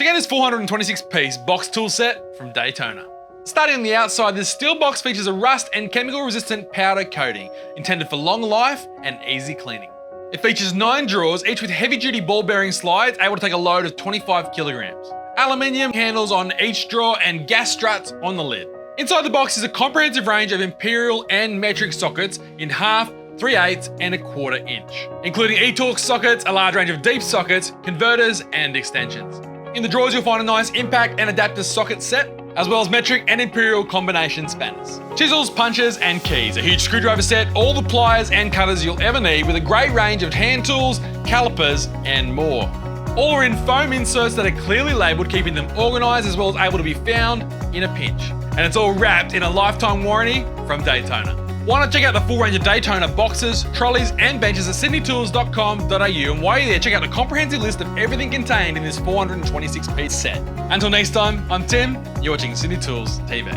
Check out this 426-piece box tool set from Daytona. Starting on the outside, this steel box features a rust and chemical-resistant powder coating, intended for long life and easy cleaning. It features 9 drawers, each with heavy-duty ball-bearing slides able to take a load of 25 kilograms. Aluminium handles on each drawer and gas struts on the lid. Inside the box is a comprehensive range of imperial and metric sockets in 1/2, 3/8 and 1/4 inch, including e-torque sockets, a large range of deep sockets, converters and extensions. In the drawers you'll find a nice impact and adapter socket set, as well as metric and imperial combination spanners. Chisels, punches and keys, a huge screwdriver set, all the pliers and cutters you'll ever need with a great range of hand tools, calipers and more. All are in foam inserts that are clearly labelled, keeping them organised as well as able to be found in a pinch. And it's all wrapped in a lifetime warranty from Daytona. Why not check out the full range of Daytona boxes, trolleys and benches at sydneytools.com.au, and while you're there, check out the comprehensive list of everything contained in this 426-piece set. Until next time, I'm Tim, you're watching Sydney Tools TV.